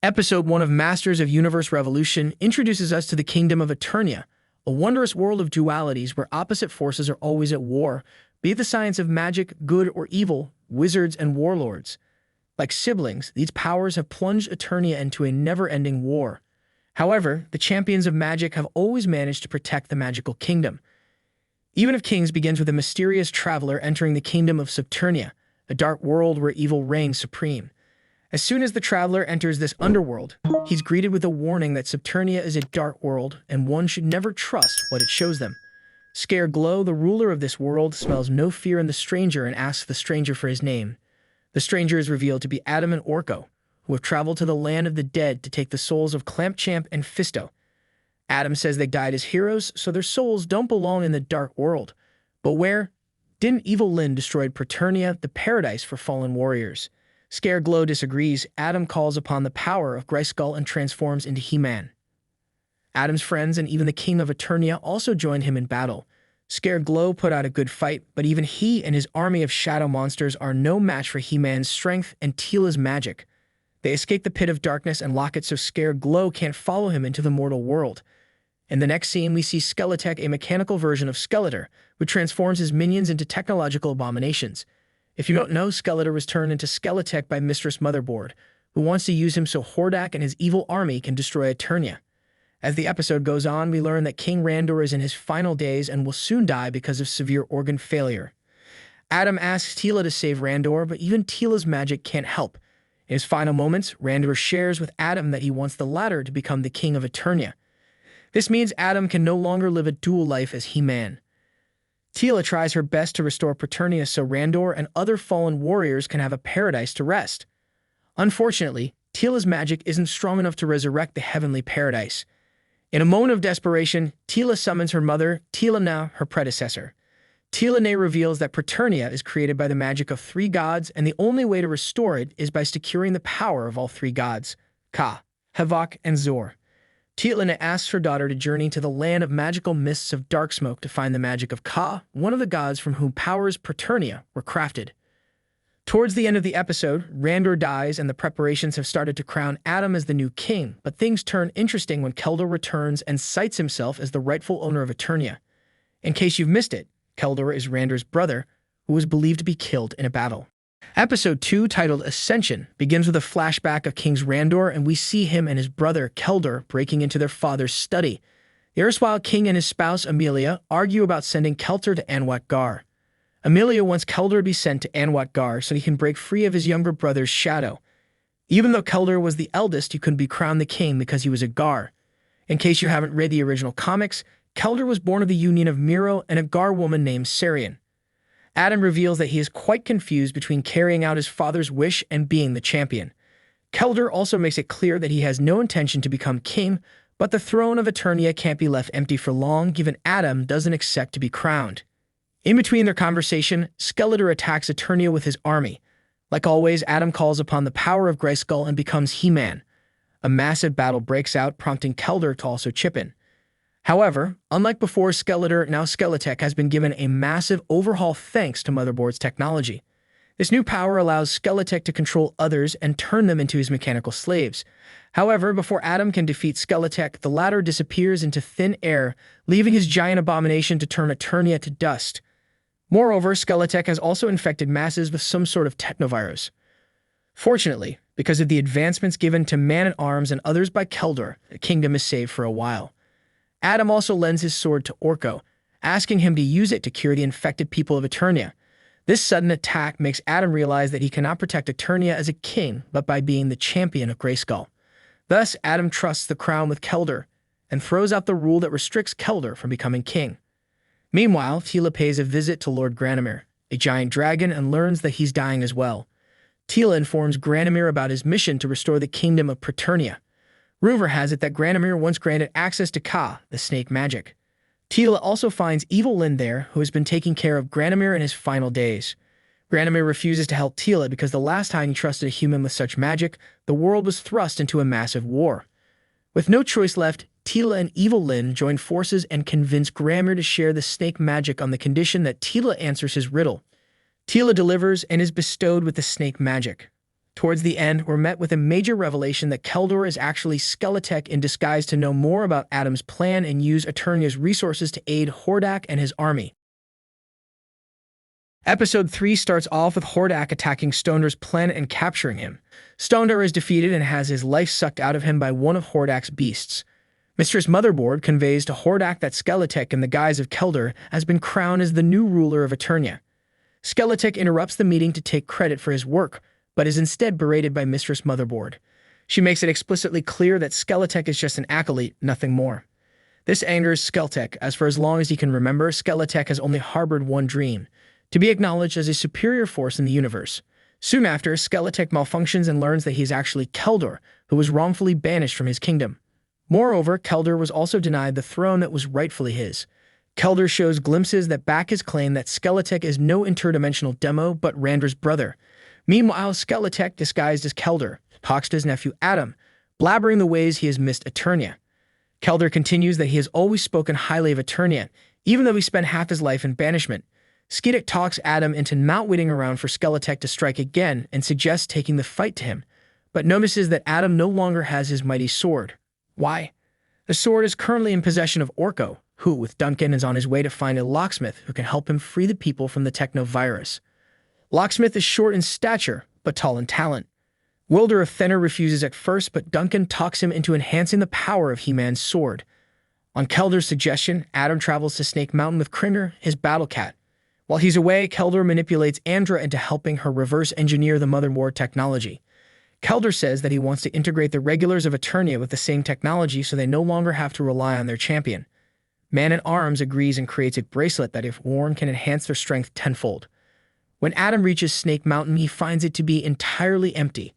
Episode 1 of Masters of Universe Revolution introduces us to the kingdom of Eternia, a wondrous world of dualities where opposite forces are always at war, be it the science of magic, good or evil, wizards and warlords. Like siblings, these powers have plunged Eternia into a never-ending war. However, the champions of magic have always managed to protect the magical kingdom. Even if Kings begins with a mysterious traveler entering the kingdom of Subternia, a dark world where evil reigns supreme. As soon as the traveler enters this underworld, he's greeted with a warning that Subternia is a dark world and one should never trust what it shows them. Scareglow, the ruler of this world, smells no fear in the stranger and asks the stranger for his name. The stranger is revealed to be Adam and Orko, who have traveled to the land of the dead to take the souls of Clampchamp and Fisto. Adam says they died as heroes, so their souls don't belong in the dark world. But where? Didn't evil Lyn destroy Preternia, the paradise for fallen warriors? Scareglow disagrees. Adam calls upon the power of Grayskull and transforms into He-Man. Adam's friends and even the king of Eternia also joined him in battle. Scareglow put out a good fight, but even he and his army of shadow monsters are no match for He-Man's strength and Teela's magic. They escape the pit of darkness and lock it so Scareglow can't follow him into the mortal world. In the next scene, we see Skeletech, a mechanical version of Skeletor, who transforms his minions into technological abominations. If you don't know, Skeletor was turned into Skeletech by Mistress Motherboard, who wants to use him so Hordak and his evil army can destroy Eternia. As the episode goes on, we learn that King Randor is in his final days and will soon die because of severe organ failure. Adam asks Teela to save Randor, but even Teela's magic can't help. In his final moments, Randor shares with Adam that he wants the latter to become the king of Eternia. This means Adam can no longer live a dual life as He-Man. Teela tries her best to restore Preternia so Randor and other fallen warriors can have a paradise to rest. Unfortunately, Teela's magic isn't strong enough to resurrect the heavenly paradise. In a moment of desperation, Teela summons her mother, Teela, her predecessor. Teela reveals that Preternia is created by the magic of three gods, and the only way to restore it is by securing the power of all three gods, Ka, Havok, and Zor. Teela asks her daughter to journey to the land of magical mists of dark smoke to find the magic of Ka, one of the gods from whom powers Preternia were crafted. Towards the end of the episode, Randor dies and the preparations have started to crown Adam as the new king, but things turn interesting when Keldor returns and cites himself as the rightful owner of Eternia. In case you've missed it, Keldor is Randor's brother, who was believed to be killed in a battle. Episode 2, titled Ascension, begins with a flashback of King Randor, and we see him and his brother, Keldor, breaking into their father's study. The erstwhile king and his spouse, Amelia, argue about sending Keldor to Anwat Gar. Amelia wants Keldor to be sent to Anwat Gar so he can break free of his younger brother's shadow. Even though Keldor was the eldest, he couldn't be crowned the king because he was a Gar. In case you haven't read the original comics, Keldor was born of the union of Miro and a Gar woman named Sarian. Adam reveals that he is quite confused between carrying out his father's wish and being the champion. Keldor also makes it clear that he has no intention to become king, but the throne of Eternia can't be left empty for long given Adam doesn't accept to be crowned. In between their conversation, Skeletor attacks Eternia with his army. Like always, Adam calls upon the power of Grayskull and becomes He-Man. A massive battle breaks out, prompting Keldor to also chip in. However, unlike before Skeletor, now Skeletech has been given a massive overhaul thanks to Motherboard's technology. This new power allows Skeletech to control others and turn them into his mechanical slaves. However, before Adam can defeat Skeletech, the latter disappears into thin air, leaving his giant abomination to turn Eternia to dust. Moreover, Skeletech has also infected masses with some sort of technovirus. Fortunately, because of the advancements given to Man-at-Arms and others by Keldor, the kingdom is saved for a while. Adam also lends his sword to Orko, asking him to use it to cure the infected people of Eternia. This sudden attack makes Adam realize that he cannot protect Eternia as a king, but by being the champion of Grayskull. Thus, Adam trusts the crown with Keldor, and throws out the rule that restricts Keldor from becoming king. Meanwhile, Teela pays a visit to Lord Granomir, a giant dragon, and learns that he's dying as well. Teela informs Granomir about his mission to restore the kingdom of Preternia. Rumor has it that Granomir once granted access to Ka, the snake magic. Teela also finds evil Lyn there, who has been taking care of Granomir in his final days. Granomir refuses to help Teela because the last time he trusted a human with such magic, the world was thrust into a massive war. With no choice left, Teela and evil Lyn join forces and convince Granomir to share the snake magic on the condition that Teela answers his riddle. Teela delivers and is bestowed with the snake magic. Towards the end, we're met with a major revelation that Keldor is actually Skeletor in disguise to know more about Adam's plan and use Eternia's resources to aid Horde and his army. Episode 3 starts off with Horde attacking Stonder's planet and capturing him. Stonder is defeated and has his life sucked out of him by one of Horde's beasts. Mistress Motherboard conveys to Horde that Skeletor, in the guise of Keldor, has been crowned as the new ruler of Eternia. Skeletor interrupts the meeting to take credit for his work, but is instead berated by Mistress Motherboard. She makes it explicitly clear that Skeletor is just an acolyte, nothing more. This angers Skeletor, as for as long as he can remember, Skeletor has only harbored one dream: to be acknowledged as a superior force in the universe. Soon after, Skeletor malfunctions and learns that he is actually Keldor, who was wrongfully banished from his kingdom. Moreover, Keldor was also denied the throne that was rightfully his. Keldor shows glimpses that back his claim that Skeletor is no interdimensional demo but Randor's brother. Meanwhile, Skeletor, disguised as Keldor, talks to his nephew Adam, blabbering the ways he has missed Eternia. Keldor continues that he has always spoken highly of Eternia, even though he spent half his life in banishment. Skeletor talks Adam into not waiting around for Skeletor to strike again and suggests taking the fight to him, but notices that Adam no longer has his mighty sword. Why? The sword is currently in possession of Orko, who, with Duncan, is on his way to find a locksmith who can help him free the people from the techno-virus. Locksmith is short in stature, but tall in talent. Wilder of Thenner refuses at first, but Duncan talks him into enhancing the power of He-Man's sword. On Keldor's suggestion, Adam travels to Snake Mountain with Cringer, his battle cat. While he's away, Keldor manipulates Andra into helping her reverse engineer the motherboard technology. Keldor says that he wants to integrate the regulars of Eternia with the same technology so they no longer have to rely on their champion. Man-at-Arms agrees and creates a bracelet that, if worn, can enhance their strength tenfold. When Adam reaches Snake Mountain, he finds it to be entirely empty.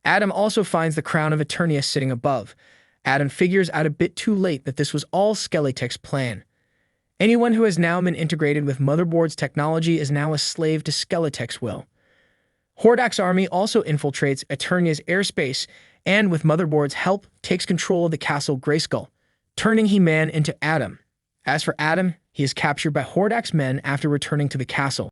Adam also finds the crown of Eternia sitting above. Adam figures out a bit too late that this was all Skeletor's plan. Anyone who has now been integrated with Motherboard's technology is now a slave to Skeletor's will. Horde's army also infiltrates Eternia's airspace and, with Motherboard's help, takes control of the castle Grayskull, turning He-Man into Adam. As for Adam, he is captured by Horde's men after returning to the castle.